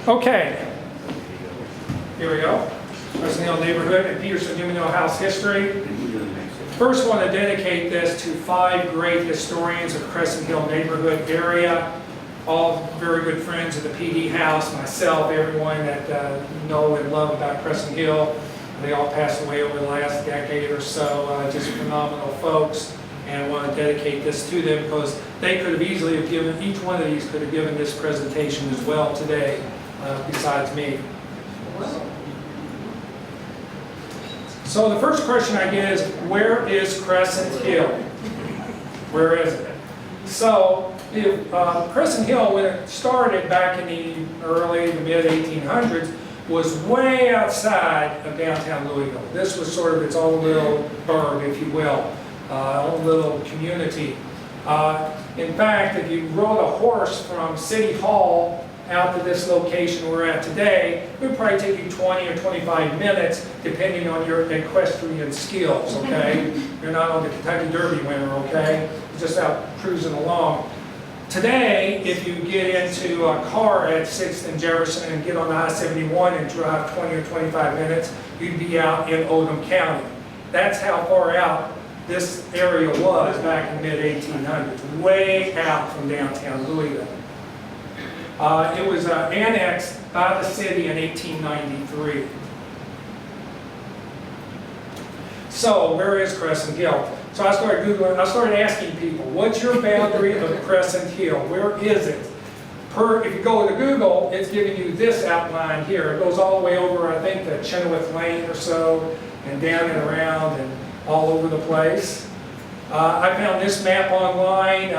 Okay, here we go. Crescent Hill neighborhood and Peterson Dumesnil House history. First, I want to dedicate this to 5 great historians of Crescent Hill neighborhood area. All very good friends of the PD House, myself, everyone that know and love about Crescent Hill. They all passed away over the last decade or so. Just phenomenal folks. And I want to dedicate this to them because they could have easily have given, each one of these could have given this presentation as well today, besides me. So the first question I get is, where is Crescent Hill? Where is it? So Crescent Hill, when it started back in the early to mid 1800s, was way outside of downtown Louisville. This was sort of its own little burg, if you will, own little community. In fact, if you rode a horse from City Hall out to this location we're at today, it would probably take you 20 or 25 minutes, depending on your equestrian skills, okay? You're not on the Kentucky Derby winner, okay? You're just out cruising along. Today, if you get into a car at 6th and Jefferson and get on I-71 and drive 20 or 25 minutes, you'd be out in Oldham County. That's how far out this area was back in the mid-1800s, way out from downtown Louisville. It was annexed by the city in 1893. So, where is Crescent Hill? So I started Googling, I started asking people, what's your boundary of Crescent Hill? Where is it? If you go to Google, it's giving you this outline here. It goes all the way over, I think, to Chenoweth Lane or so, and down and around and all over the place. I found this map online.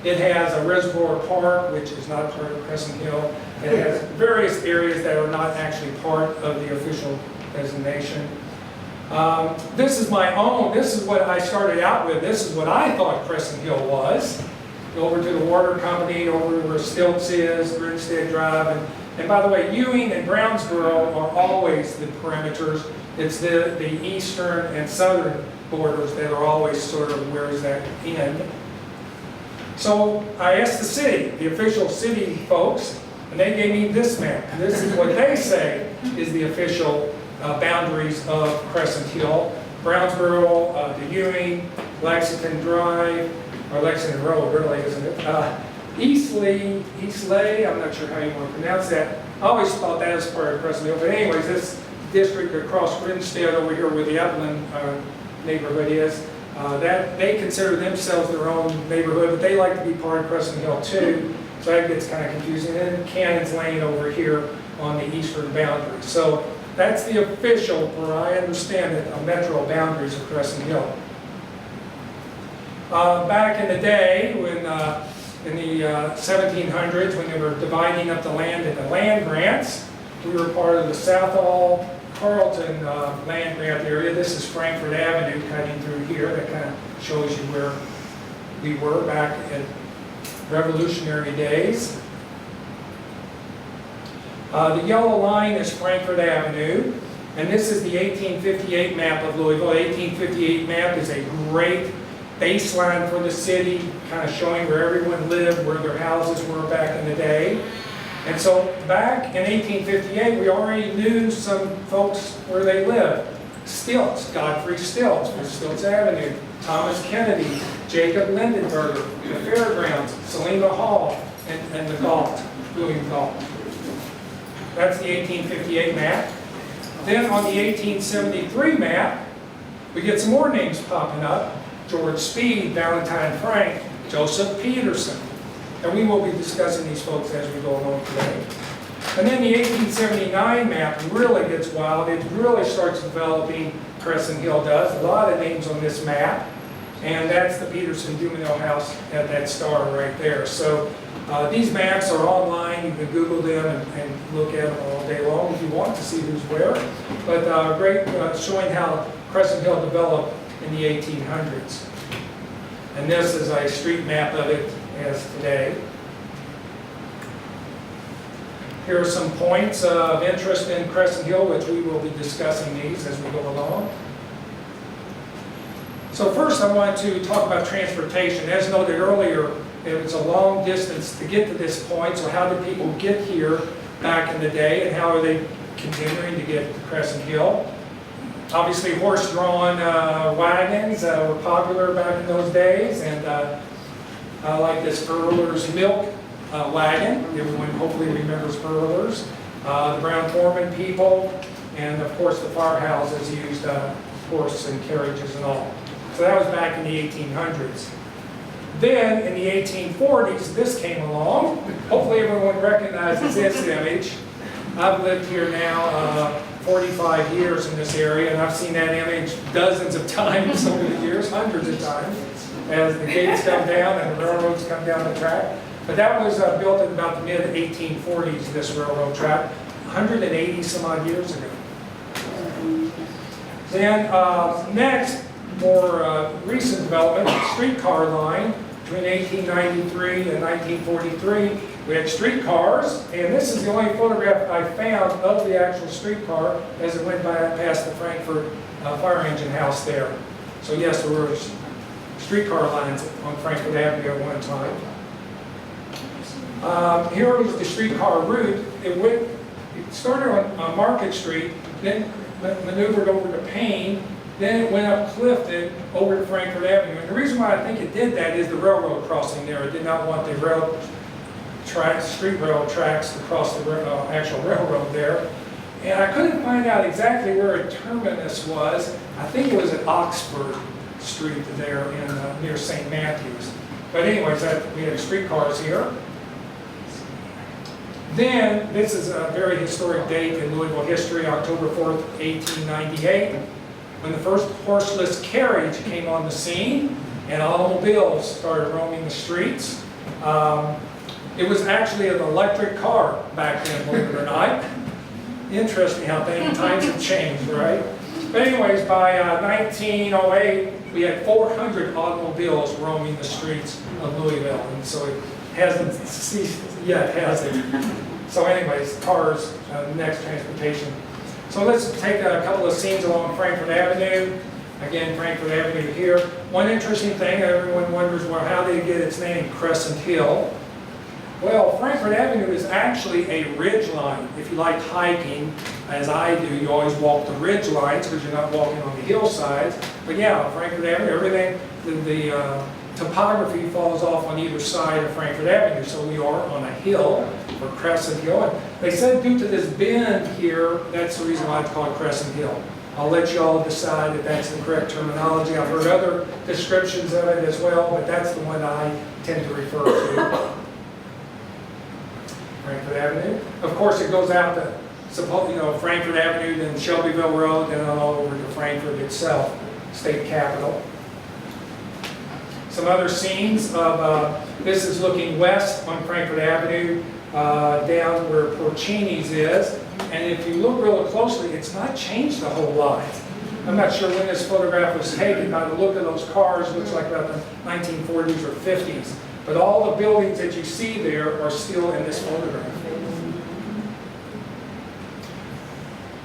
It has a reservoir park, which is not part of Crescent Hill. It has various areas that are not actually part of the official designation. This is my own, this is what I started out with. This is what I thought Crescent Hill was. Over to the water company, over where Stilts is, Grinstead Drive. And by the way, Ewing and Brownsboro are always the perimeters. It's the eastern and southern borders that are always sort of where is that end. So I asked the city, the official city folks, and they gave me this map. This is what they say is the official boundaries of Crescent Hill. Brownsboro to Ewing, Lexington Drive, or Lexington Road, really, isn't it? Eastley, I'm not sure how you want to pronounce that. I always thought that was part of Crescent Hill. But anyways, this district across Grinstead over here where the Upland neighborhood is, that they consider themselves their own neighborhood, but they like to be part of Crescent Hill too. So that gets kind of confusing. And then Cannon's Lane over here on the eastern boundary. So that's the official, where I understand it, metro boundaries of Crescent Hill. Back in the day, when in the 1700s, when they were dividing up the land into land grants, we were part of the Southall Carlton land grant area. This is Frankfort Avenue cutting through here. That kind of shows you where we were back in Revolutionary days. The yellow line is Frankfort Avenue, and this is the 1858 map of Louisville. The 1858 map is a great baseline for the city, kind of showing where everyone lived, where their houses were back in the day. And so back in 1858, we already knew some folks where they lived. Stilts, Godfrey Stilts, for Stilts Avenue, Thomas Kennedy, Jacob Lindenberger, the Fairgrounds, Selina Hall, and the Galt, William Galt. That's the 1858 map. Then on the 1873 map, we get some more names popping up. George Speed, Valentine Frank, Joseph Peterson. And we will be discussing these folks as we go along today. And then the 1879 map really gets wild. It really starts developing, Crescent Hill does. A lot of names on this map. And that's the Peterson Dumesnil House at that star right there. So these maps are online. You can Google them and look at them all day long if you want to see who's where. But great showing how Crescent Hill developed in the 1800s. And this is a street map of it as today. Here are some points of interest in Crescent Hill, which we will be discussing these as we go along. So first I want to talk about transportation. As noted earlier, it was a long distance to get to this point, so how did people get here? back in the day, and how are they continuing to get to Crescent Hill. Obviously, horse-drawn wagons were popular back in those days, and like this Earler's Milk wagon. Everyone hopefully remembers Earler's. The Brown Foreman people, and of course the farmhouses used horse and carriages and all. So that was back in the 1800s. Then in the 1840s, this came along. Hopefully everyone recognizes this image. I've lived here now 45 years in this area, and I've seen that image dozens of times over the years, hundreds of times, as the gates come down and the railroads come down the track. But that was built in about the mid-1840s, this railroad track, 180 some odd years ago. Then next, more recent development, the streetcar line. Between 1893 and 1943, we had streetcars, and this is the only photograph I found of the actual streetcar as it went by past the Frankfurt fire engine house there. So yes, there were streetcar lines on Frankfurt Avenue at one time. Here was the streetcar route. It started on Market Street, then maneuvered over to Payne, then it went up Clifton over to Frankfurt Avenue. And the reason why I think it did that is the railroad crossing there. It did not want the street rail tracks to cross the actual railroad there. And I couldn't find out exactly where a terminus was. I think it was at Oxford Street there in near St. Matthews. But anyways, we have streetcars here. Then, this is a very historic date in Louisville history, October 4th, 1898, when the first horseless carriage came on the scene and automobiles started roaming the streets. It was actually an electric car back then, believe it or not. Interesting how times have changed, right? But anyways, by 1908, we had 400 automobiles roaming the streets of Louisville, and so it hasn't ceased yet, has it? So anyways, cars, next transportation. So let's take a couple of scenes along Frankfurt Avenue. Again, Frankfurt Avenue here. One interesting thing, everyone wonders, well, how did it get its name, Crescent Hill? Well, Frankfurt Avenue is actually a ridge line. If you like hiking, as I do, you always walk the ridge lines because you're not walking on the hillsides. But yeah, Frankfurt Avenue, everything, the topography falls off on either side of Frankfurt Avenue. So we are on a hill, or Crescent Hill. And they said due to this bend here, that's the reason why it's called Crescent Hill. I'll let you all decide if that's the correct terminology. I've heard other descriptions of it as well, but that's the one I tend to refer to. Frankfurt Avenue. Of course, it goes out to, Frankfurt Avenue, then Shelbyville Road, then all over to Frankfurt itself, state capital. Some other scenes of, this is looking west on Frankfurt Avenue, down where Porcini's is. And if you look real closely, it's not changed a whole lot. I'm not sure when this photograph was taken. By the look of those cars, it looks like about the 1940s or 50s. But all the buildings that you see there are still in this photograph.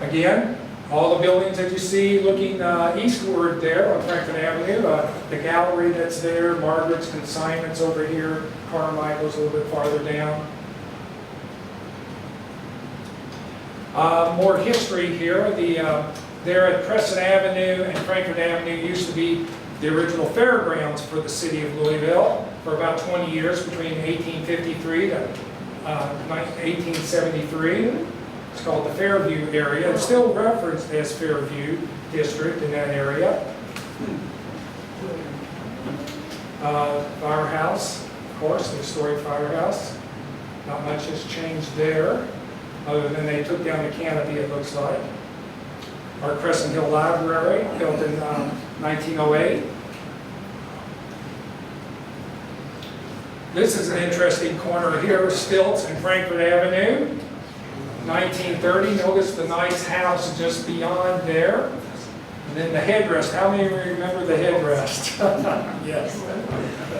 Again, all the buildings that you see looking eastward there on Frankfurt Avenue, the gallery that's there, Margaret's Consignments over here, Carmichael's a little bit farther down. More history here. There at Crescent Avenue and Frankfurt Avenue used to be the original fairgrounds for the city of Louisville for about 20 years, between 1853 to 1873. It's called the Fairview area. It's still referenced as Fairview District in that area. Firehouse, of course, the historic firehouse. Not much has changed there, other than they took down the canopy, it looks like. Our Crescent Hill Library, built in 1908. This is an interesting corner here, Stilts and Frankfurt Avenue, 1930. Notice the nice house just beyond there. And then the headrest. How many remember the headrest? Yes.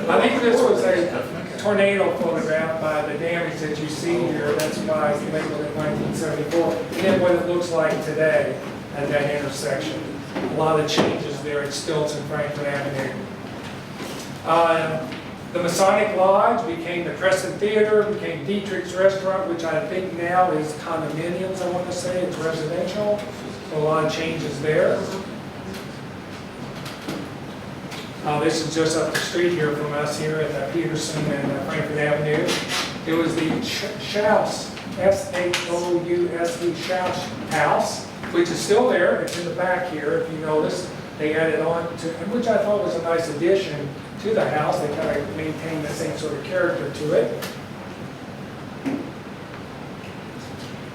I think this was a tornado photograph by the damage that you see here. That's why it's labeled in 1974. And then what it looks like today at that intersection. A lot of changes there at Stilts and Frankfurt Avenue. The Masonic Lodge became the Crescent Theater, became Dietrich's Restaurant, which I think now is condominiums, I want to say. It's residential. So a lot of changes there. This is just up the street here from us here at Peterson and Frankfurt Avenue. It was the Schaus, S-H-O-U-S-E, Schaus House, which is still there. It's in the back here, if you notice. They added on to, which I thought was a nice addition to the house. They kind of maintained the same sort of character to it.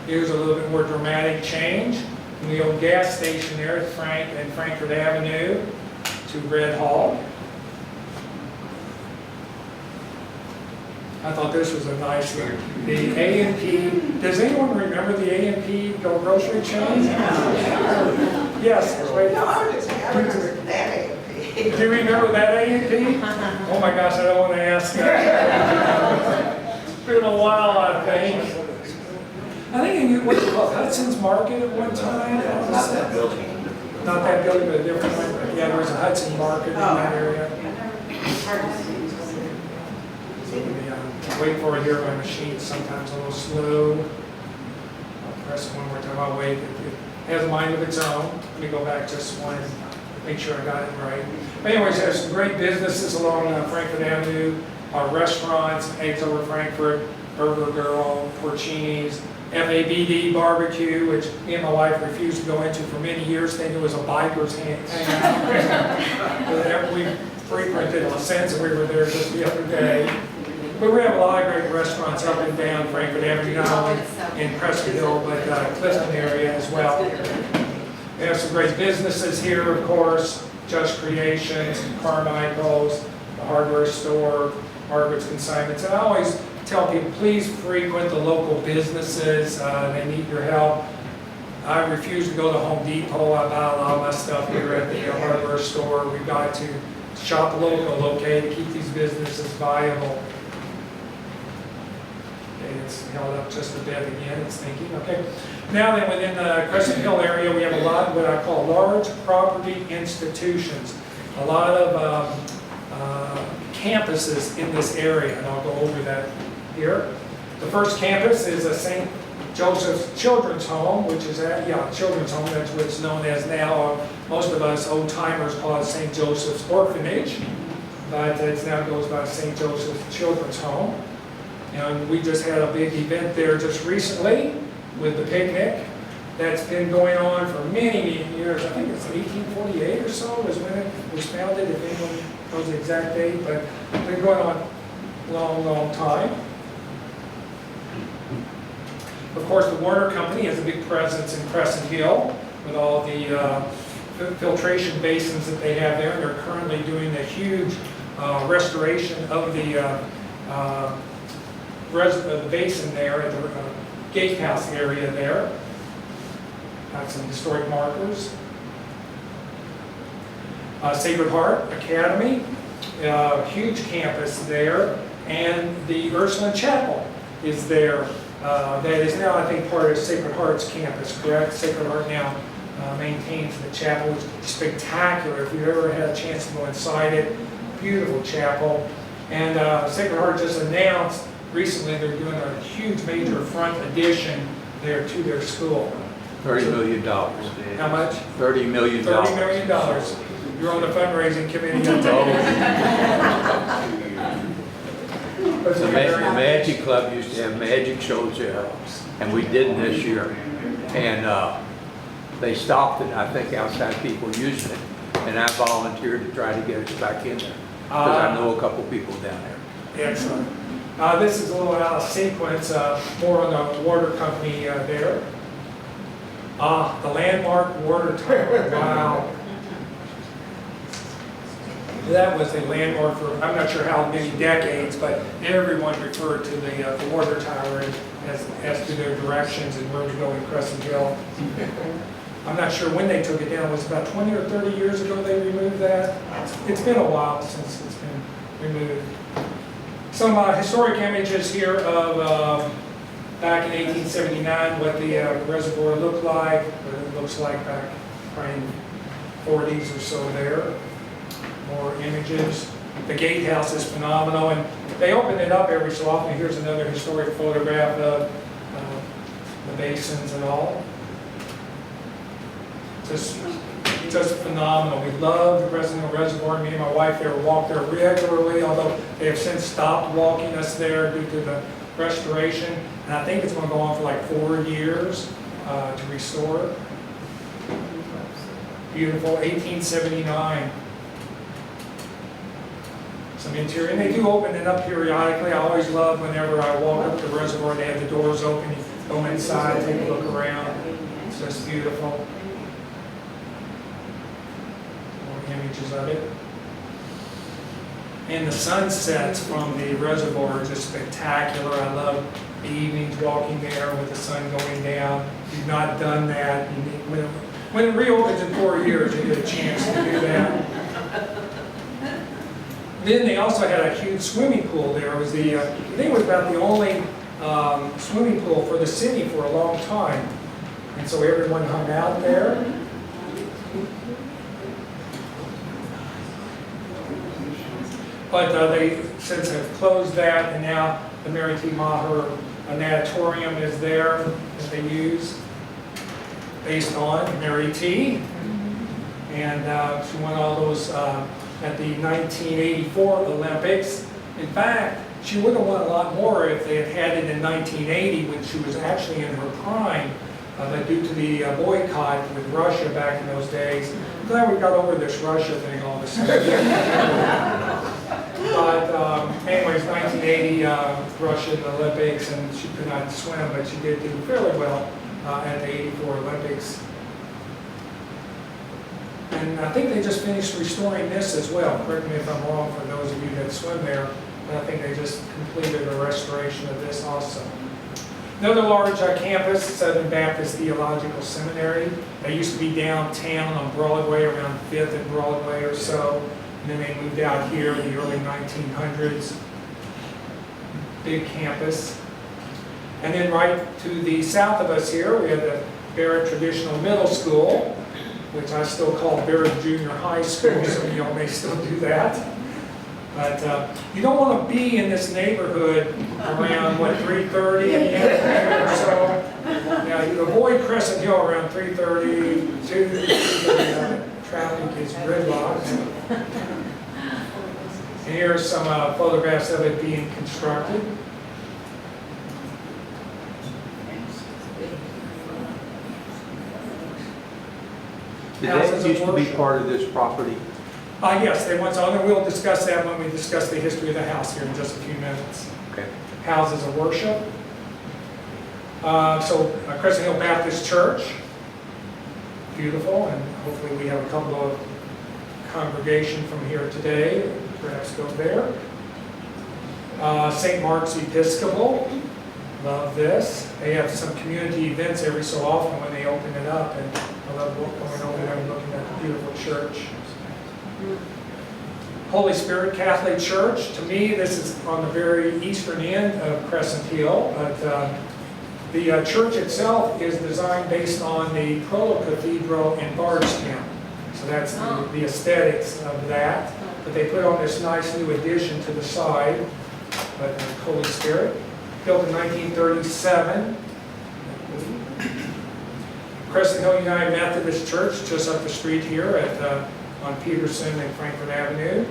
Here's a little bit more dramatic change from the old gas station there at Frankfurt Avenue to Red Hall. I thought this was a nice one. The A&P, does anyone remember the A&P grocery chain? Yes. Wait. No, I was just remember that A&P. Do you remember that A&P? Oh my gosh, I don't want to ask that. It's been a while, I think. I think it was Hudson's Market at one time. Not that building. Not that building, but a different one. Yeah, there was a Hudson Market in that area. Wait for it here, my machine's sometimes a little slow. I'll press it one more time, I'll wait. It has a mind of its own. Let me go back just one, make sure I got it right. But anyways, there's some great businesses along Frankfurt Avenue, restaurants, Eggs Over Frankfurt, Burger Girl, Porcini's, FABD Barbecue, which me and my wife refused to go into for many years, thinking it was a biker's hangout. But we frequented it since, and we were there just the other day. But we have a lot of great restaurants up and down Frankfurt Avenue, not only in Crescent Hill, but Clifton area as well. We have some great businesses here, of course, Just Creations, Carmichael's, the hardware store, Margaret's Consignments. And I always tell people, please frequent the local businesses. They need your help. I refuse to go to Home Depot. I buy a lot of my stuff here at the hardware store. We've got to shop local, okay, to keep these businesses viable. It's held up just a bit again, it's thinking, okay. Now then, within the Crescent Hill area, we have a lot of what I call large property institutions. A lot of campuses in this area, and I'll go over that here. The first campus is a St. Joseph's Children's Home, which is Children's Home, that's what it's known as now. Most of us old-timers call it St. Joseph's Orphanage, but it now goes by St. Joseph's Children's Home. And we just had a big event there just recently with the picnic. That's been going on for many, many years. I think it's 1848 or so was when it was founded, if anyone knows the exact date, but it's been going on a long, long time. Of course, the water company has a big presence in Crescent Hill with all the filtration basins that they have there. They're currently doing a huge restoration of the basin there at the gatehouse area there. Got some historic markers. Sacred Heart Academy, huge campus there, and the Ursuline Chapel is there. That is now, I think, part of Sacred Heart's campus, correct? Sacred Heart now maintains the chapel. It's spectacular. If you've ever had a chance to go inside it, beautiful chapel. And Sacred Heart just announced recently they're doing a huge major front addition there to their school. $30 million. How much? $30 million. $30 million. You're on the fundraising committee. The Magic Club used to have magic shows there, and we didn't this year. And they stopped it, I think, outside people using it. And I volunteered to try to get us back in there, because I know a couple people down there. Excellent. This is a little out of sequence, more on the water company there. The landmark water tower, wow. That was a landmark for, I'm not sure how many decades, but everyone referred to the water tower as to their directions and where to go in Crescent Hill. I'm not sure when they took it down. It was about 20 or 30 years ago they removed that. It's been a while since it's been removed. Some historic images here of back in 1879, what the reservoir looked like, what it looks like back in the 40s or so there. More images. The gatehouse is phenomenal, and they open it up every so often. Here's another historic photograph of the basins and all. Just phenomenal. We love the Crescent Hill Reservoir. Me and my wife there walk there regularly, although they have since stopped walking us there due to the restoration. And I think it's going to go on for like 4 years to restore it. Beautiful, 1879. Some interior, and they do open it up periodically. I always love whenever I walk up the reservoir, they have the doors open, you go inside, take a look around. It's just beautiful. More images of it. And the sunsets from the reservoir are just spectacular. I love the evenings walking there with the sun going down. If you've not done that, you need, when it reopens in 4 years, you get a chance to do that. Then they also had a huge swimming pool there. It was the, I think it was about the only swimming pool for the city for a long time. And so everyone hung out there. But they since have closed that, and now the Mary T. Maher natatorium is there that they use, based on Mary T. And she won all those at the 1984 Olympics. In fact, she would have won a lot more if they had had it in 1980 when she was actually in her prime, but due to the boycott with Russia back in those days. I'm glad we got over this Russia thing all of a sudden. But anyways, 1980 Russian Olympics, and she could not swim, but she did do fairly well at the 84 Olympics. And I think they just finished restoring this as well. Correct me if I'm wrong for those of you that swim there, but I think they just completed a restoration of this also. Another large campus, Southern Baptist Theological Seminary. They used to be downtown on Broadway, around 5th and Broadway or so. And then they moved out here in the early 1900s. Big campus. And then right to the south of us here, we have the Barrett Traditional Middle School, which I still call Barrett Junior High School. Some of y'all may still do that. But you don't want to be in this neighborhood around, what, 3:30 in the afternoon or so. Now, you avoid Crescent Hill around 3:30, 2:30. Traffic is gridlocked. And here are some photographs of it being constructed. Did that used to be part of this property? Yes, they once owned it. We'll discuss that when we discuss the history of the house here in just a few minutes. Okay. Houses of worship. Crescent Hill Baptist Church. Beautiful, and hopefully we have a couple of congregation from here today. Perhaps go there. St. Mark's Episcopal. Love this. They have some community events every so often when they open it up, and I love going over there and looking at the beautiful church. Holy Spirit Catholic Church. To me, this is on the very eastern end of Crescent Hill, but the church itself is designed based on the proto-cathedral in Bardstown. So that's the aesthetics of that. But they put on this nice new addition to the side, but Holy Spirit. Built in 1937. Crescent Hill United Methodist Church, just up the street here at on Peterson and Frankfort Avenue.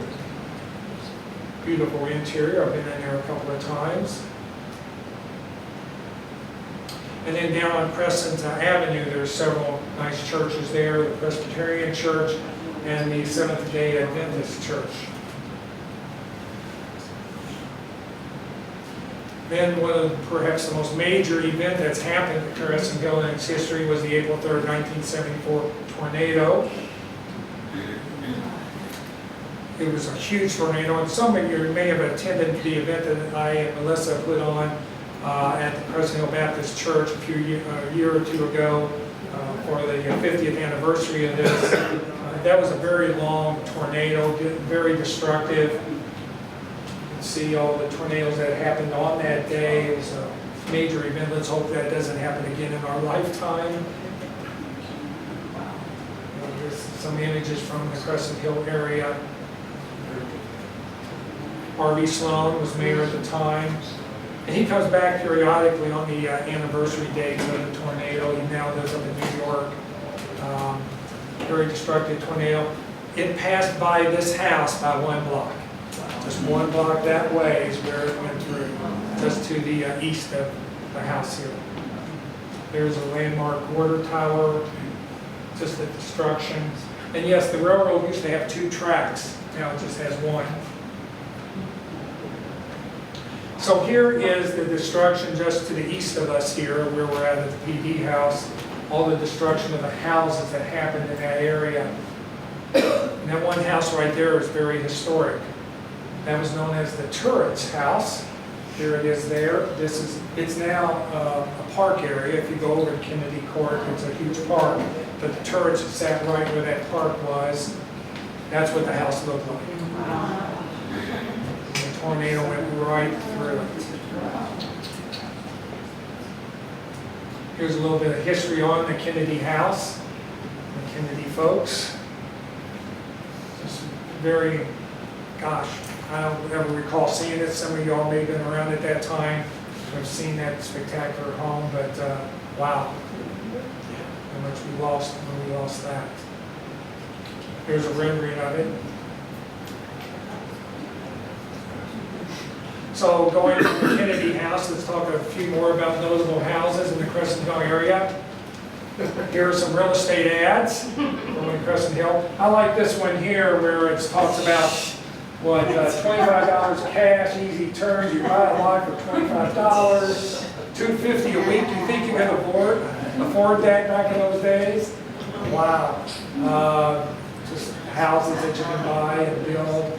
Beautiful interior. I've been in there a couple of times. And then down on Crescent Avenue, there's several nice churches there. The Presbyterian Church and the Seventh-day Adventist Church. Then one of perhaps the most major event that's happened at Crescent Hill in its history was the April 3rd, 1974 tornado. It was a huge tornado, and some of you may have attended the event that I and Melissa put on at the Crescent Hill Baptist Church a year or two ago for the 50th anniversary of this. That was a very long tornado, very destructive. You can see all the tornadoes that happened on that day. It was a major event. Let's hope that doesn't happen again in our lifetime. Here's some images from the Crescent Hill area. Harvey Sloan was mayor at the time. And he comes back periodically on the anniversary dates of the tornado. He now lives up in New York. Very destructive tornado. It passed by this house by 1 block. Just 1 block that way is where it went through, just to the east of the house here. There's a landmark water tower, just the destruction. And yes, the railroad used to have 2 tracks. Now it just has 1. So here is the destruction just to the east of us here, where we're at the PD house. All the destruction of the houses that happened in that area. And that one house right there is very historic. That was known as the Turret's house. Here it is there. It's now a park area. If you go over to Kennedy Court, it's a huge park. But the Turrets sat right where that park was. That's what the house looked like. And the tornado went right through it. Here's a little bit of history on the Kennedy house, the Kennedy folks. Just very, gosh, I don't ever recall seeing it. Some of y'all may have been around at that time. I've seen that spectacular home, but wow, how much we lost when we lost that. Here's a rendering of it. So going to the Kennedy house, let's talk a few more about notable houses in the Crescent Hill area. Here are some real estate ads from the Crescent Hill. I like this one here where it talks about what, $25 cash, easy terms. You buy a lot for $25, $250 a week. You think you can afford that back in those days? Wow. Just houses that you can buy and build.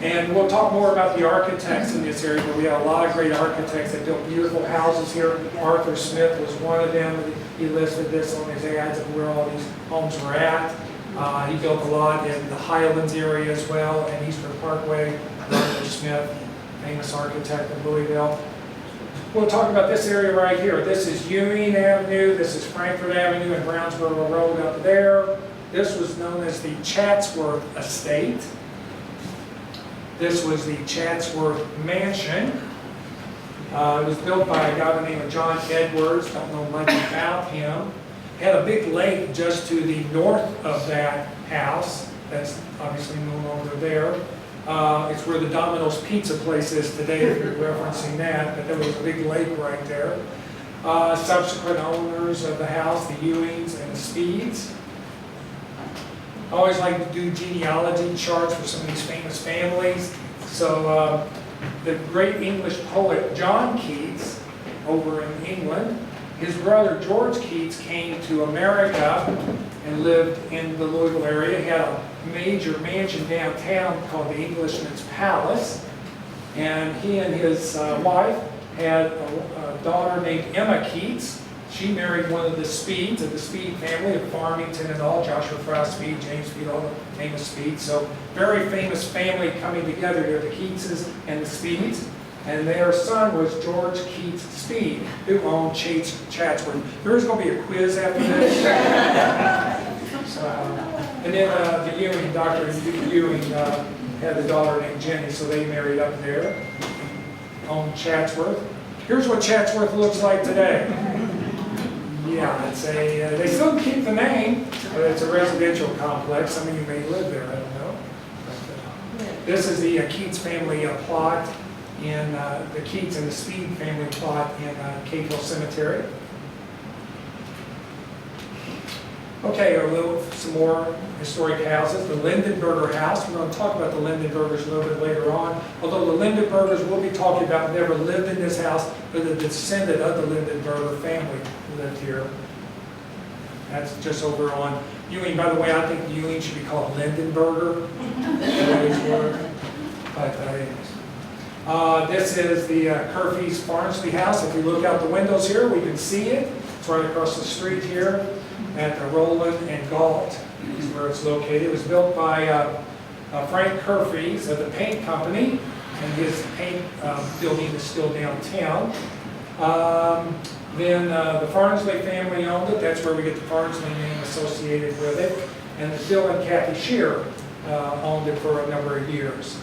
And we'll talk more about the architects in this area, but we have a lot of great architects that built beautiful houses here. Arthur Smith was one of them. He listed this on his ads of where all these homes were at. He built a lot in the Highlands area as well, and Eastern Parkway. Arthur Smith, famous architect of Louisville. We'll talk about this area right here. This is Ewing Avenue. This is Frankfort Avenue and Brownsboro Road up there. This was known as the Chatsworth Estate. This was the Chatsworth Mansion. It was built by a guy by the name of John Edwards. Don't know much about him. Had a big lake just to the north of that house. That's obviously no longer there. It's where the Domino's Pizza place is today, if you're referencing that, but there was a big lake right there. Subsequent owners of the house, the Ewings and the Speeds. I always like to do genealogy charts for some of these famous families. So the great English poet John Keats over in England, his brother George Keats came to America and lived in the Louisville area. He had a major mansion downtown called the Englishman's Palace. And he and his wife had a daughter named Emma Keats. She married one of the Speeds, of the Speed family of Farmington and all, Joshua Fry Speed, James Speed, all the famous Speeds. So very famous family coming together here, the Keatses and the Speeds. And their son was George Keats Speed, who owned Chatsworth. There is going to be a quiz after this. And then the Ewing, Dr. Ewing had a daughter named Jenny, so they married up there, owned Chatsworth. Here's what Chatsworth looks like today. Yeah, it's a, they still keep the name, but it's a residential complex. Some of you may live there, I don't know. But, this is the Keats family plot in the Keats and the Speed family plot in Cave Hill Cemetery. Okay, some more historic houses. The Lindenberger house. We're going to talk about the Lindenbergers a little bit later on. Although the Lindenbergers we'll be talking about never lived in this house, but the descendant of the Lindenberger family lived here. That's just over on Ewing. By the way, I think Ewing should be called Lindenberger. This is the Curfeys Farnsley house. If you look out the windows here, we can see it. It's right across the street here at Roland and Galt is where it's located. It was built by Frank Curfeys of the paint company, and his paint building is still downtown. Then the Farnsley family owned it. That's where we get the Farnsley name associated with it. And Bill and Kathy Shear owned it for a number of years.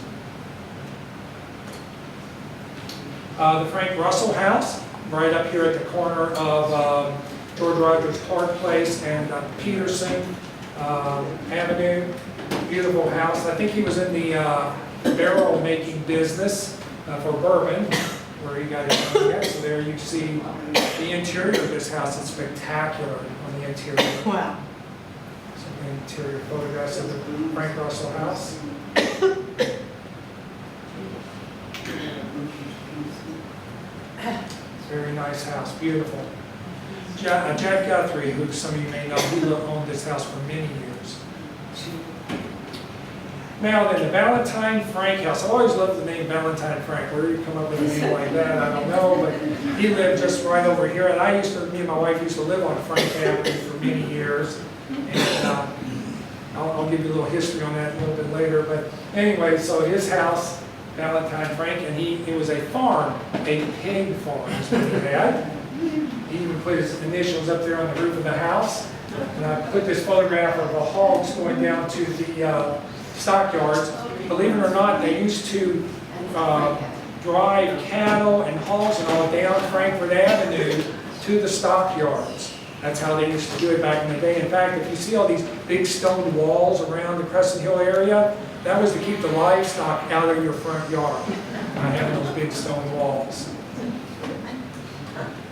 The Frank Russell House, right up here at the corner of George Rogers Clark Place and Peterson Avenue. Beautiful house. I think he was in the barrel making business for bourbon, where he got his money at. So there you see the interior of this house. It's spectacular on the interior. Wow. Some interior photographs of the Frank Russell House. Very nice house, beautiful. Jack Guthrie, who some of you may know, he owned this house for many years. Now then, the Valentine Frank house. I always loved the name Valentine Frank. Where did you come up with a name like that? I don't know, but he lived just right over here. And me and my wife used to live on Frank Avenue for many years. And I'll give you a little history on that a little bit later. But anyway, so his house, Valentine Frank, and it was a farm, a pig farm is what he had. He even put his initials up there on the roof of the house. And I put this photograph of the hogs going down to the stockyards. Believe it or not, they used to drive cattle and hogs and all down Frankfort Avenue to the stockyards. That's how they used to do it back in the day. In fact, if you see all these big stone walls around the Crescent Hill area, that was to keep the livestock out of your front yard. Having those big stone walls.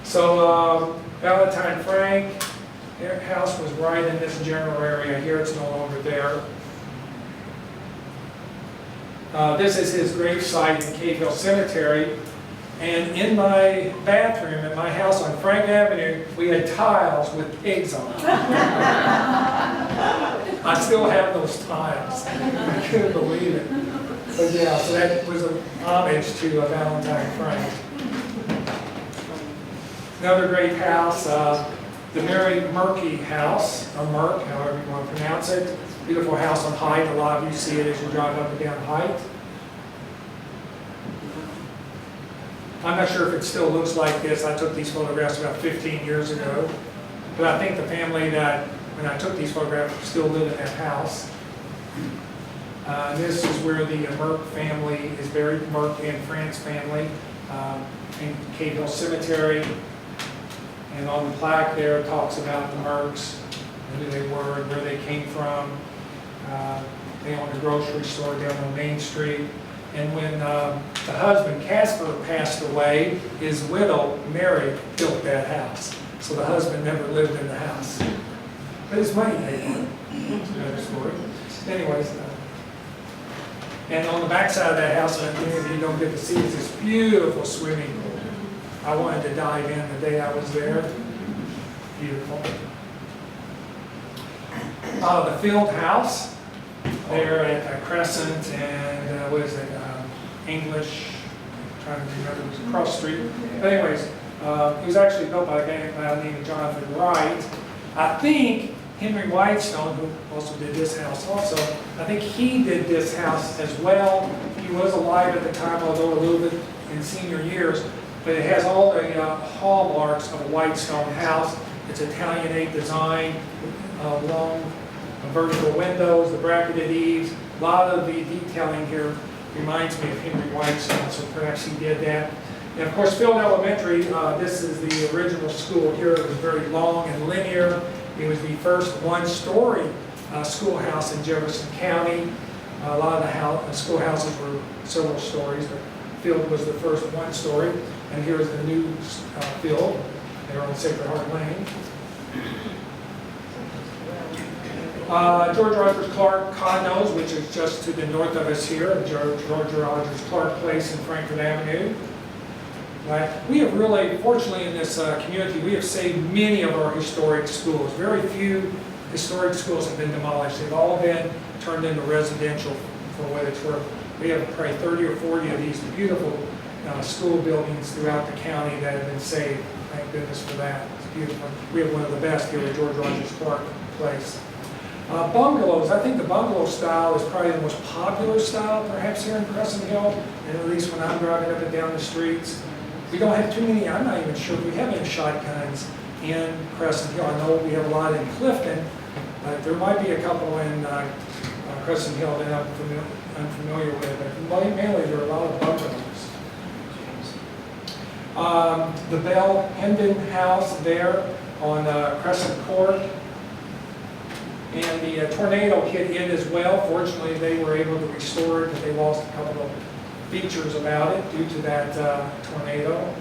So Valentine Frank, their house was right in this general area here. It's no longer there. This is his gravesite in Cave Hill Cemetery. And in my bathroom at my house on Frank Avenue, we had tiles with pigs on them. I still have those tiles. I couldn't believe it. But yeah, so that was an homage to Valentine Frank. Another great house, the Mary Murky House, or Merck, however you want to pronounce it. Beautiful house on Height. A lot of you see it as you drive up and down Height. I'm not sure if it still looks like this. I took these photographs about 15 years ago. But I think the family that, when I took these photographs, still live in that house. This is where the Merck family is buried, Merck and France family, in Cave Hill Cemetery. And on the plaque there, it talks about the Mercks, and who they were, and where they came from. They owned a grocery store down on Main Street. And when the husband, Casper, passed away, his widow, Mary, built that house. So the husband never lived in the house. But his money paid for it. That's another story. Anyways, and on the back side of that house, and if you don't get to see, is this beautiful swimming pool. I wanted to dive in the day I was there. Beautiful. The field house there at Crescent and what is it? English. I'm trying to remember. It was across the street. But anyways, it was actually built by a guy by the name of Jonathan Wright. I think Henry Whitestone, who also did this house also, I think he did this house as well. He was alive at the time, although a little bit in senior years. But it has all the hallmarks of a Whitestone house. It's Italianate design, long vertical windows, the bracketed eaves. A lot of the detailing here reminds me of Henry Whitestone, so perhaps he did that. And of course, Field Elementary, this is the original school here. It was very long and linear. It was the first one-story schoolhouse in Jefferson County. A lot of the schoolhouses were several stories, but Field was the first one-story. And here is the new field. They're on Sacred Heart Lane. George Rogers Clark condos, which is just to the north of us here, at George Rogers Clark Place in Frankfort Avenue. Right. We have really, fortunately in this community, we have saved many of our historic schools. Very few historic schools have been demolished. They've all been turned into residential for what it's worth. We have probably 30 or 40 of these beautiful school buildings throughout the county that have been saved. Thank goodness for that. It's beautiful. We have one of the best here at George Rogers Clark Place. Bungalows. I think the bungalow style is probably the most popular style perhaps here in Crescent Hill, and at least when I'm driving up and down the streets. We don't have too many, I'm not even sure if we have any shotguns in Crescent Hill. I know we have a lot in Clifton, but there might be a couple in Crescent Hill that I'm unfamiliar with, but mainly there are a lot of bungalows. The Bell Hendon House there on Crescent Court. And the tornado hit it as well. Fortunately, they were able to restore it, but they lost a couple of features about it due to that tornado.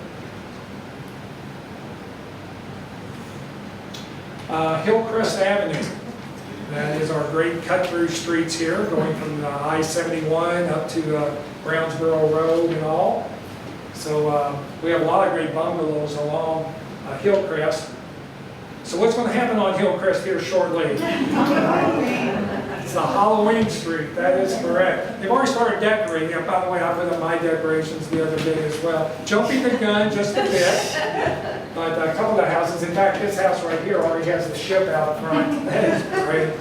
Hillcrest Avenue. That is our great cut-through streets here, going from I-71 up to Brownsboro Road and all. So we have a lot of great bungalows along Hillcrest. So what's going to happen on Hillcrest here shortly? It's a Halloween street, that is correct. They've already started decorating. And by the way, I put up my decorations the other day as well. Jumping the gun just a bit. But a couple of houses, in fact, this house right here already has the ship out front. That is great.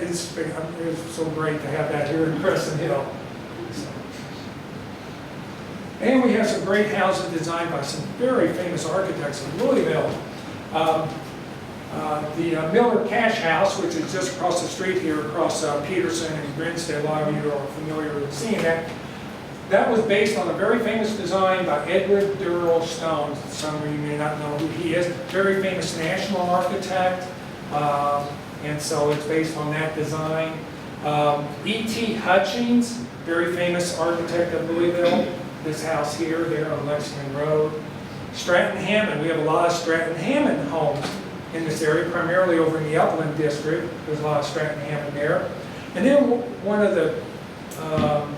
It's so great to have that here in Crescent Hill. And we have some great houses designed by some very famous architects in Louisville. The Miller Cash House, which is just across the street here, across Peterson and Grinstead. A lot of you are familiar with seeing that. That was based on a very famous design by Edward Durrell Stone. Some of you may not know who he is. Very famous national architect. And so it's based on that design. E.T. Hutchings, very famous architect of Louisville. This house here, there on Lexington Road. Stratton Hammond, we have a lot of Stratton Hammond homes in this area, primarily over in the Upland District. There's a lot of Stratton Hammond there. And then one of the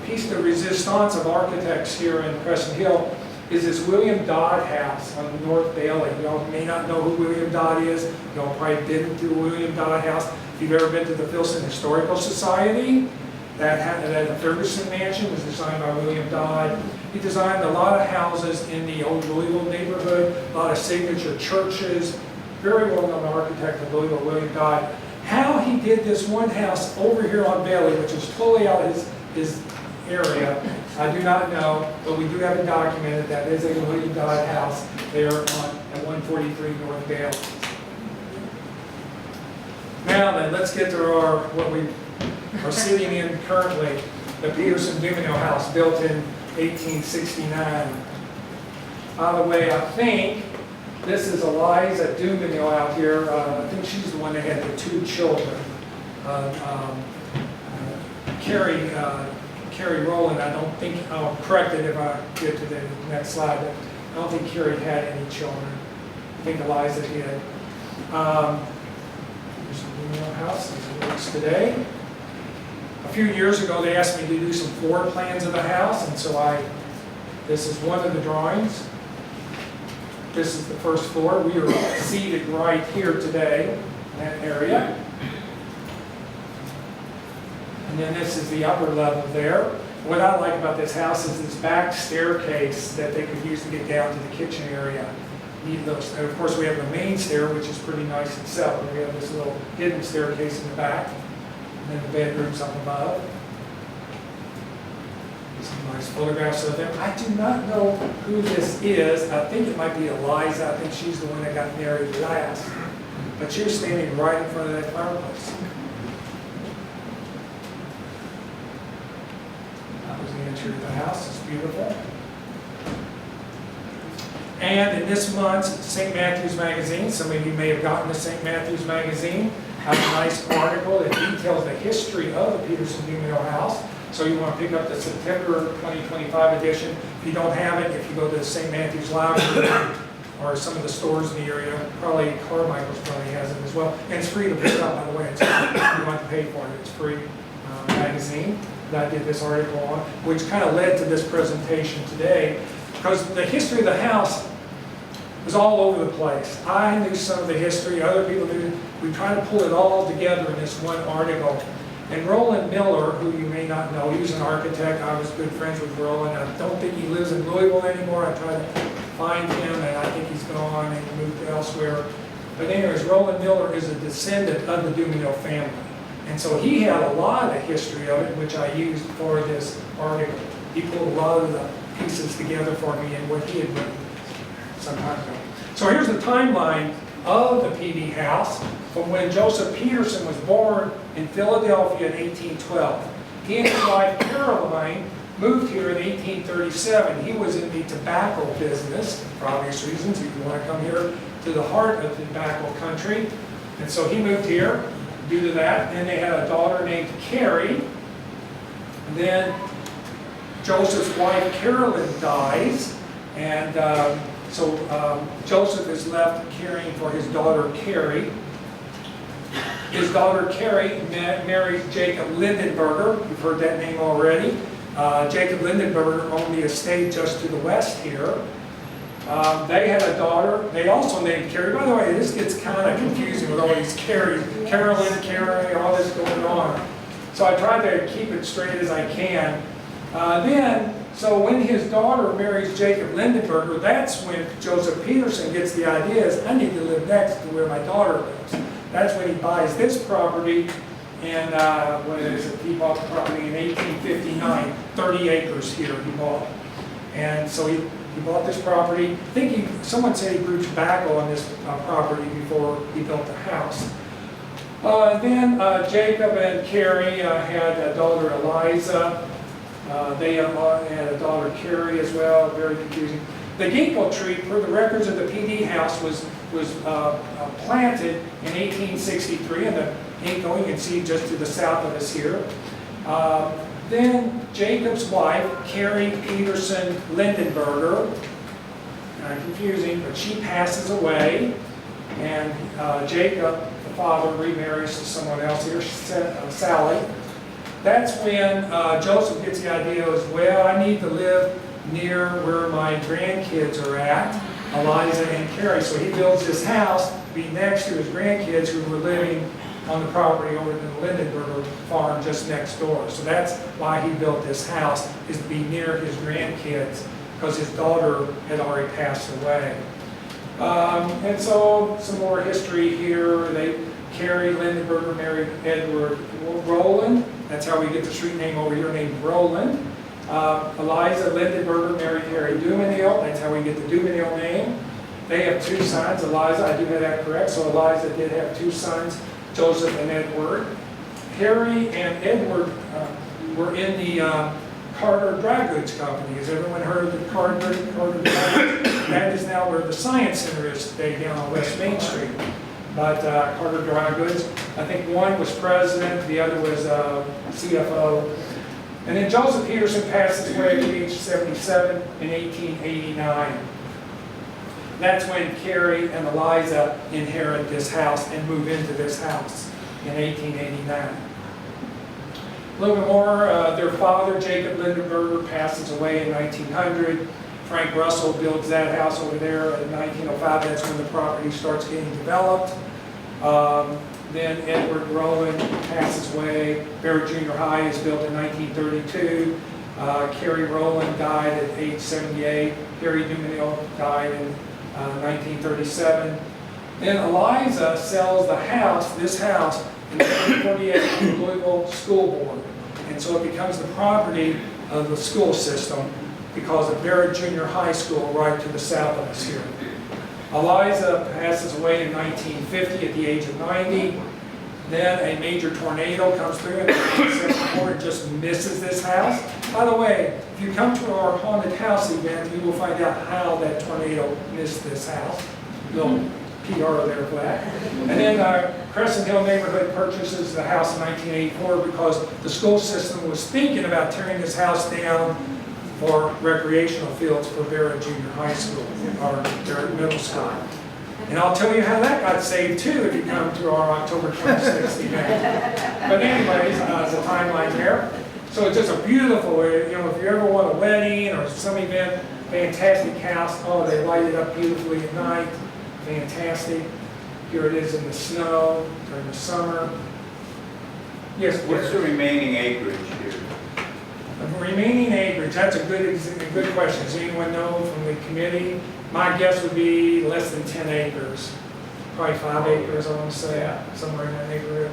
piece de resistance of architects here in Crescent Hill is this William Dodd House on North Bailey. You all may not know who William Dodd is. You all probably been to William Dodd House. If you've ever been to the Filson Historical Society, that Ferguson Mansion was designed by William Dodd. He designed a lot of houses in the old Louisville neighborhood, a lot of signature churches. Very well-known architect of Louisville, William Dodd. How he did this one house over here on Bailey, which is totally out of his area, I do not know, but we do have it documented. That is a William Dodd house there at 143 North Bailey. Now then, let's get to what we are sitting in currently, the Peterson Dumesnil House, built in 1869. By the way, I think this is Eliza Dumesnil out here. I think she's the one that had the two children. Carrie Rowland, I don't think, I'll correct it if I get to the next slide, but I don't think Carrie had any children. I think Eliza did. Here's the Dumesnil House as it looks today. A few years ago, they asked me to do some floor plans of the house, and so this is one of the drawings. This is the first floor. We are seated right here today in that area. And then this is the upper level there. What I like about this house is this back staircase that they could use to get down to the kitchen area. And of course, we have the main stair, which is pretty nice itself. We have this little hidden staircase in the back. And then the bedrooms up above. Some nice photographs of them. I do not know who this is. I think it might be Eliza. I think she's the one that got married last. But she was standing right in front of that fireplace. That was the entry of the house. It's beautiful. And in this month's St. Matthew's Magazine, some of you may have gotten the St. Matthew's Magazine, has a nice article that details the history of the Peterson Dumesnil House. So you want to pick up the September 2025 edition. If you don't have it, if you go to the St. Matthew's Library or some of the stores in the area, probably Carmichael's probably has it as well. And it's free to pick up, by the way. You don't have to pay for it. It's free magazine that I did this article on, which kind of led to this presentation today. Because the history of the house was all over the place. I knew some of the history, other people knew. We tried to pull it all together in this one article. And Roland Miller, who you may not know, he was an architect. I was good friends with Roland. I don't think he lives in Louisville anymore. I tried to find him, and I think he's gone and moved elsewhere. But anyways, Roland Miller is a descendant of the Dumesnil family. And so he had a lot of the history of it, which I used for this article. He pulled a lot of the pieces together for me and what he had written some time ago. So here's the timeline of the PD house from when Joseph Peterson was born in Philadelphia in 1812. He and his wife Caroline moved here in 1837. He was in the tobacco business, for obvious reasons. He didn't want to come here to the heart of the tobacco country. And so he moved here due to that. And they had a daughter named Carrie. And then Joseph's wife, Carolyn, dies. And so Joseph is left caring for his daughter, Carrie. His daughter, Carrie, marries Jacob Lindenberger. You've heard that name already. Jacob Lindenberger owned the estate just to the west here. They had a daughter. They also named Carrie. By the way, this gets kind of confusing with all these Carries. Carolyn, Carrie, all this going on. So I tried to keep it straight as I can. So when his daughter marries Jacob Lindenberger, that's when Joseph Peterson gets the idea is, I need to live next to where my daughter lives. That's when he buys this property, and he bought the property in 1859, 30 acres here he bought. And so he bought this property. I think someone said he grew tobacco on this property before he built the house. Jacob and Carrie had a daughter, Eliza. They had a daughter, Carrie, as well. Very confusing. The ginkgo tree, per the records of the PD house, was planted in 1863 in the ginkgo. You can see just to the south of us here. Then Jacob's wife, Carrie Peterson Lindenberger, confusing, but she passes away, and Jacob, the father, remarries to someone else here, Sally. That's when Joseph gets the idea as well, I need to live near where my grandkids are at, Eliza and Carrie. So he builds this house to be next to his grandkids who were living on the property over in the Lindenberger farm just next door. So that's why he built this house, is to be near his grandkids, because his daughter had already passed away. And so some more history here. Carrie Lindenberger married Edward Rowland. That's how we get the street name over here named Rowland. Eliza Lindenberger married Harry Dumesnil. That's how we get the Dumesnil name. They have two sons. Eliza, I do have that correct. So Eliza did have two sons, Joseph and Edward. Harry and Edward were in the Carter Dry Goods Company. Has everyone heard of the Carter Dry Goods? That is now where the Science Center is today, down on West Main Street. But Carter Dry Goods, I think one was president, the other was CFO. And then Joseph Peterson passes away at age 77 in 1889. That's when Carrie and Eliza inherit this house and move into this house in 1889. A little bit more, their father, Jacob Lindenberger, passes away in 1900. Frank Russell builds that house over there in 1905. That's when the property starts getting developed. Then Edward Rowland passes away. Barrett Junior High is built in 1932. Carrie Rowland died at age 78. Harry Dumesnil died in 1937. Then Eliza sells the house, this house, in 1948 to the Louisville School Board. And so it becomes the property of the school system because of Barrett Junior High School right to the south of us here. Eliza passes away in 1950 at the age of 90. Then a major tornado comes through in 1974 and just misses this house. By the way, if you come to our haunted house event, you will find out how that tornado missed this house. Little PR there for that. And then Crescent Hill neighborhood purchases the house in 1984 because the school system was thinking about tearing this house down for recreational fields for Barrett Junior High School, or Barrett Middle School. And I'll tell you how that got saved too if you come to our October 26th event. But anyways, the timeline there. So it's just a beautiful, if you ever want a wedding or some event, fantastic house. Oh, they light it up beautifully at night. Fantastic. Here it is in the snow during the summer. Yes, what's the remaining acreage here? The remaining acreage, that's a good question. Does anyone know from the committee? My guess would be less than 10 acres. Probably 5 acres, I want to say, somewhere in that neighborhood.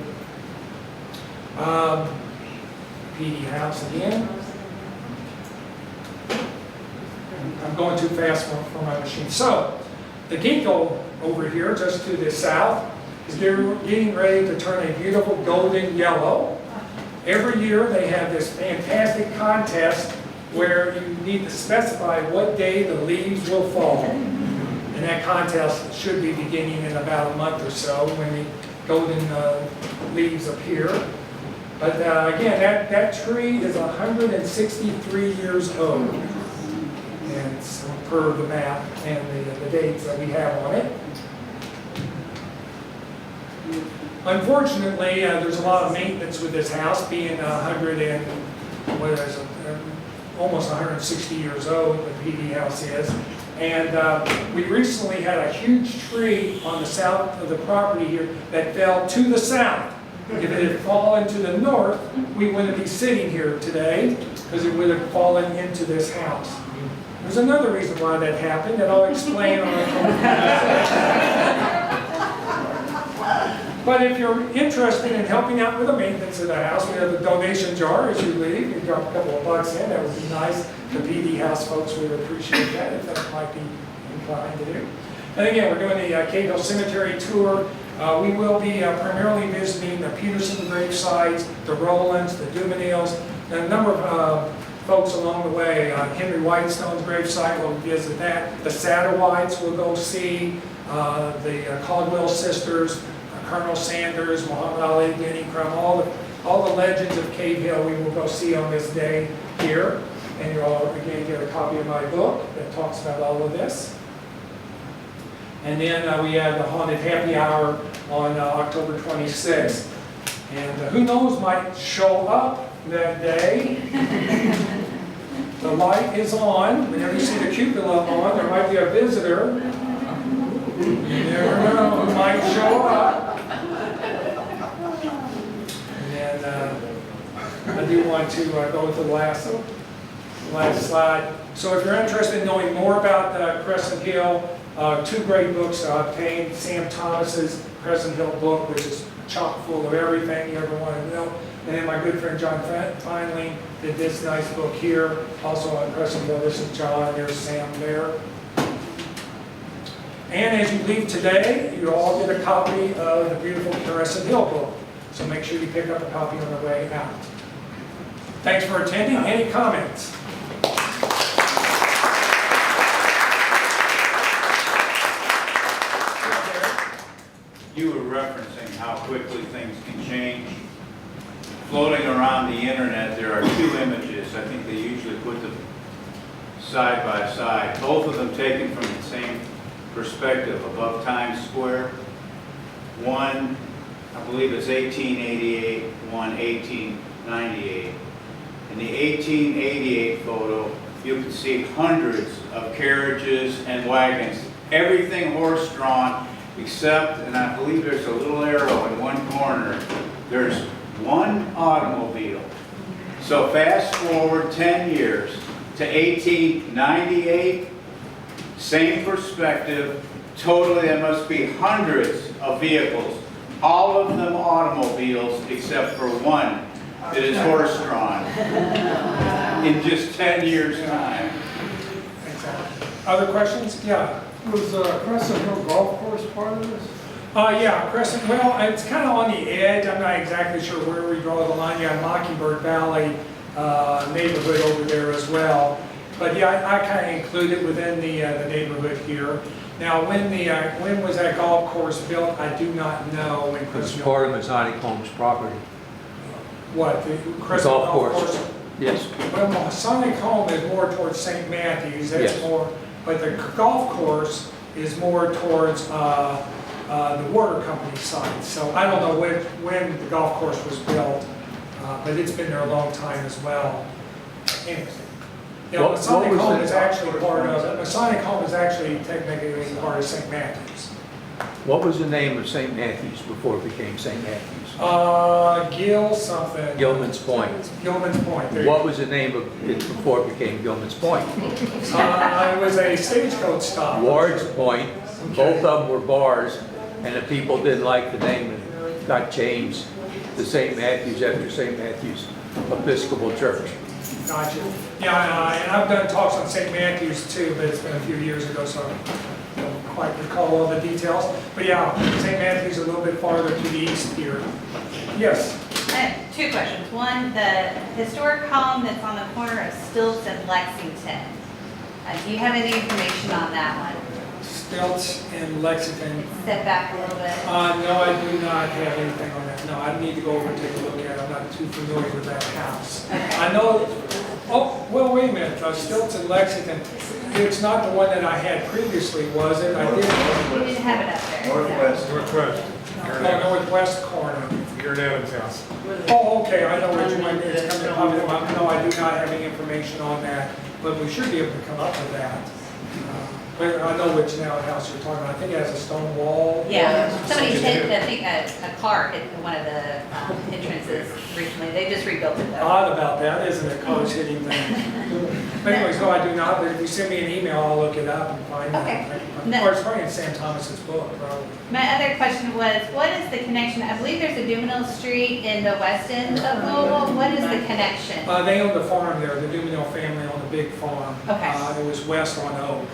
PD house again. I'm going too fast for my machine. So, the ginkgo over here, just to the south, is getting ready to turn a beautiful golden yellow. Every year they have this fantastic contest where you need to specify what day the leaves will fall. And that contest should be beginning in about a month or so when the golden leaves appear. But again, that tree is 163 years old. And it's per the map and the dates that we have on it. Unfortunately, there's a lot of maintenance with this house, being almost 160 years old, the PD house is. And we recently had a huge tree on the south of the property here that fell to the south. If it had fallen to the north, we wouldn't be sitting here today because it would have fallen into this house. There's another reason why that happened that I'll explain on a But if you're interested in helping out with the maintenance of the house, we have a donation jar as you leave. You drop a couple of bucks in, that would be nice. The PD house folks would appreciate that if that might be inclined to do. And again, we're doing the Cave Hill Cemetery tour. We will be primarily visiting the Peterson gravesites, the Rowlands, the Dumesnils, and a number of folks along the way. Henry Whitestone's gravesite, we'll visit that. The Satterwhites we'll go see. The Caldwell sisters, Colonel Sanders, Muhammad Ali, Denny Crum, all the legends of Cave Hill we will go see on this day here. And you'll all again get a copy of my book that talks about all of this. And then we have the Haunted Happy Hour on October 26th. And who knows might show up that day. The light is on. Whenever you see the cupola on, there might be a visitor. You never know who might show up. And I do want to go with the last slide. So if you're interested in knowing more about Crescent Hill, two great books obtained. Sam Thomas's Crescent Hill book, which is chock full of everything you ever want to know. And then my good friend John Feinling did this nice book here, also on Crescent Hill. This is John, there's Sam there. And as you leave today, you all get a copy of the beautiful Crescent Hill book. So make sure you pick up a copy on the way out. Thanks for attending. Any comments? You were referencing how quickly things can change. Floating around the internet, there are two images. I think they usually put them side by side. Both of them taken from the same perspective above Times Square. One, I believe it's 1888, one 1898. In the 1888 photo, you can see hundreds of carriages and wagons, everything horse-drawn, except, and I believe there's a little arrow in one corner, there's one automobile. So fast forward 10 years to 1898, same perspective, totally there must be hundreds of vehicles, all of them automobiles except for one that is horse-drawn in just 10 years' time. Other questions? Yeah. Was Crescent Hill Golf Course part of this? Yeah, Crescent, well, it's kind of on the edge. I'm not exactly sure where we draw the line. You have Mockingbird Valley neighborhood over there as well. But yeah, I kind of include it within the neighborhood here. Now, when was that golf course built? I do not know. When It's part of Masonic Homes property. What, the Crescent Golf course. Yes. Well, Masonic Home is more towards St. Matthews. That's Yes. more, but the golf course is more towards the water company side. So I don't know when the golf course was built, but it's been there a long time as well. Anyways, you know, Masonic was Home the is actually part of, Masonic Home is actually technically part of St. Matthews. What was the name of St. Matthews before it became St. Matthews? Gill something. Gilman's Point. Gilman's Point. There you What go. was the name of it before it became Gilman's Point? It was a stagecoach stop. Ward's Point. Both of them were bars, and the people didn't like the name and it got changed to St. Matthews after St. Matthews Episcopal Church. Gotcha. Yeah, and I've done talks on St. Matthews too, but it's been a few years ago, so I don't quite recall all the details. But yeah, St. Matthews is a little bit farther to the east here. Yes? I Two questions. One, the historic home that's on the corner of Stilts and Lexington. Do you have any information on that one? Stilts in Lexington. Step back a little bit. No, I do not have anything on that. No, I need to go over and take a look at it. I'm not too familiar with that house. I know, oh, well, wait a minute. Stilts in Lexington, it's not the one that I had previously, was it? I did. We didn't have it up there. Northwest. Northwest. Oh, northwest corner. Your Evans house. Oh, okay, I know what you mean. It's coming up. No, I do not have any information on that, but we should be able to come up with that. But I know which now house you're talking about. I think it has a stone wall. Yeah, somebody hit, I think, a car hit one of the entrances recently. They just rebuilt it though. Odd about that, isn't it? Cars hitting things. But anyways, no, I do not, but if you send me an email, I'll look it up and find out. Okay. Or it's probably in Sam Thomas's book, probably. My other question was, what is the connection? I believe there's a Dumesnil Street in the west end of Louisville. What is the connection? They own the farm there. The Dumesnil family owned a big farm. Okay. It was west on Oak,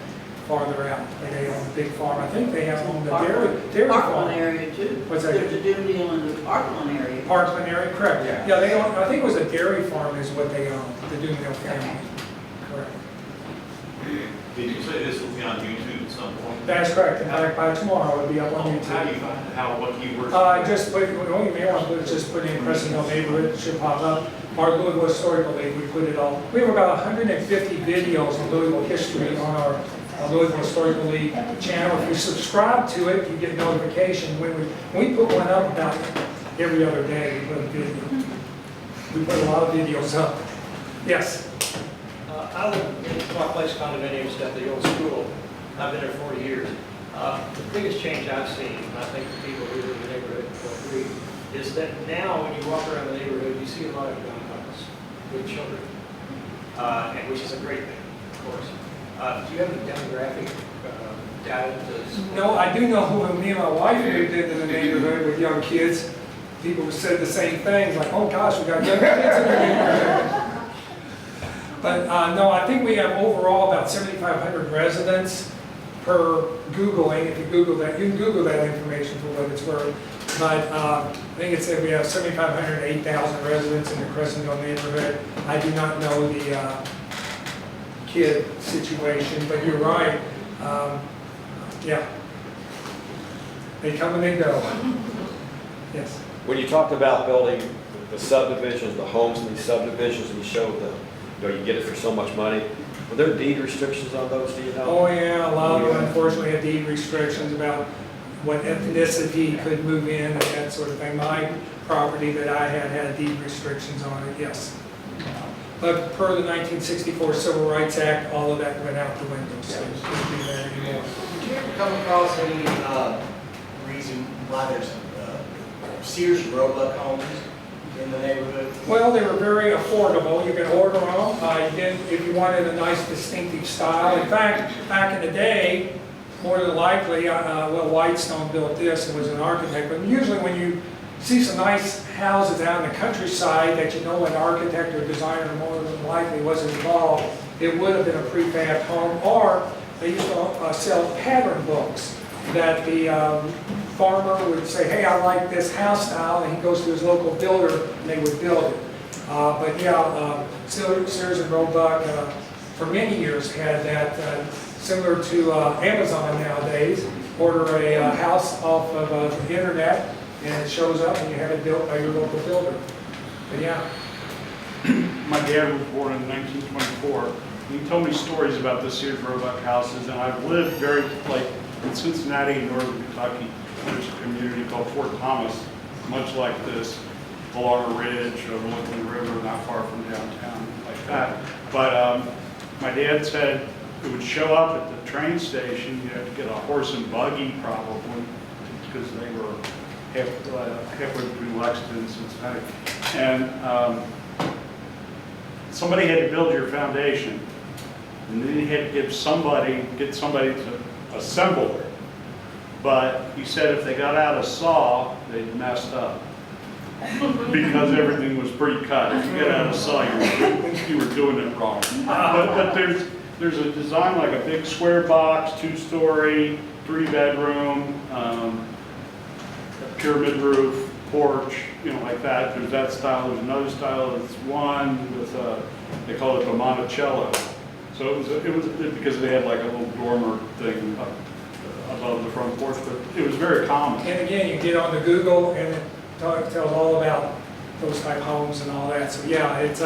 farther out. They own a big farm. I think they have owned the dairy farm. Parkland area too. What's that? There's a Dumesnil in the Parkland area. Parkland area, correct. Yeah, they own, I think it was a dairy farm is what they own, the Dumesnil family. Correct. Did you say this will be on YouTube at some point? That's correct. In fact, by tomorrow, it'll be up on YouTube. How do you find, what keywords? Just put, all you may want to do is just put in Crescent Hill neighborhood, it should pop up. Our Louisville Historical League, we put it all. We have about 150 videos of Louisville history on our Louisville Historical League channel. If you subscribe to it, you get notification. When we put one up about every other day, we put a video. We put a lot of videos up. Yes? I live in my place condominiums at the old school. I've been there 40 years. The biggest change I've seen, and I think the people who live in the neighborhood will agree, is that now when you walk around the neighborhood, you see a lot of young couples with children, and which is a great thing, of course. Do you have any demographic data to? No, I do know who me and my wife moved into the neighborhood with young kids. People said the same things, like, oh gosh, we got young kids in the neighborhood. But no, I think we have overall about 7,500 residents per Googling. If you Google that, you can Google that information for what it's worth. But I think it said we have 7,500 to 8,000 residents in the Crescent Hill neighborhood. I do not know the kid situation, but you're right. Yeah, they come and they go. Yes. When you talked about building the subdivisions, the homes in these subdivisions, and you showed the, you get it for so much money, were there deed restrictions on those, do you know? Oh yeah, a lot of them unfortunately have deed restrictions about what ethnicity could move in and that sort of thing. My property that I had deed restrictions on it, yes. But per the 1964 Civil Rights Act, all of that went out the window, so it couldn't be there anymore. Did you ever come across any reason why there's Sears and Roebuck homes in the neighborhood? Well, they were very affordable. You could order them. You did, if you wanted a nice distinctive style. In fact, back in the day, more than likely, well, Whitestone built this and was an architect. But usually when you see some nice houses out in the countryside that you know an architect or designer more than likely wasn't involved, it would have been a prefab home. Or they used to sell pattern books that the farmer would say, hey, I like this house style, and he goes to his local builder and they would build it. But yeah, Sears and Roebuck for many years had that, similar to Amazon nowadays. Order a house off of the internet and it shows up and you have it built by your local builder. But yeah. My dad was born in 1924. He told me stories about the Sears Roebuck houses, and I've lived very, like, in Cincinnati, northern Kentucky. There's a community called Fort Thomas, much like this, along a ridge overlooking the river, not far from downtown, like that. But my dad said it would show up at the train station. You had to get a horse and buggy probably, because they were halfway between Lexington and Cincinnati. And somebody had to build your foundation, and then you had to get somebody to assemble it. But he said if they got out a saw, they'd messed up because everything was pre-cut. If you get out a saw, you were doing it wrong. But there's a design like a big square box, 2-story, 3-bedroom, a pyramid roof, porch, like that. There's that style. There's another style. It's one with they call it the Monticello. So it was because they had like a little dormer thing up above the front porch, but it was very common. And again, you get onto Google and it tells all about those type homes and all that. So yeah, it's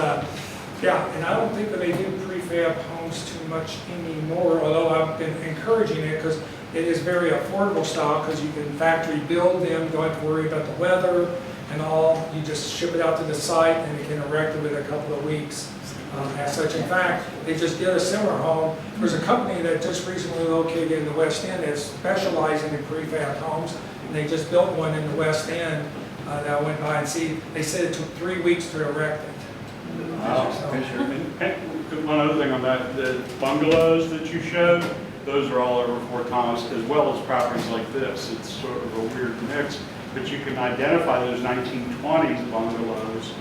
yeah, and I don't think that they do prefab homes too much anymore, although I've been encouraging it because it is very affordable style because you can factory build them, don't have to worry about the weather and all. You just ship it out to the site and you can erect it within a couple of weeks. As such, in fact, they just did a similar home. There's a company that just recently located in the West End that's specializing in prefab homes, and they just built one in the West End that I went by and see. They said it took 3 weeks to erect it. Wow. So- And one other thing on that, the bungalows that you showed, those are all over Fort Thomas, as well as properties like this. It's sort of a weird mix, but you can identify those 1920s bungalows.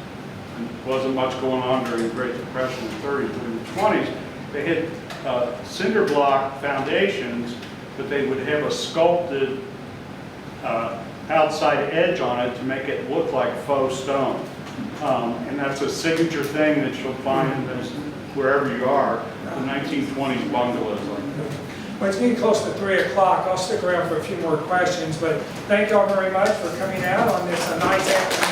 And wasn't much going on during the Great Depression in the 30s. During the 20s, they had cinder block foundations, but they would have a sculpted outside edge on it to make it look like faux stone. And that's a signature thing that you'll find wherever you are, the 1920s bungalows like that. Well, it's getting close to 3 o'clock. I'll stick around for a few more questions, but thank you all very much for coming out on this nice afternoon.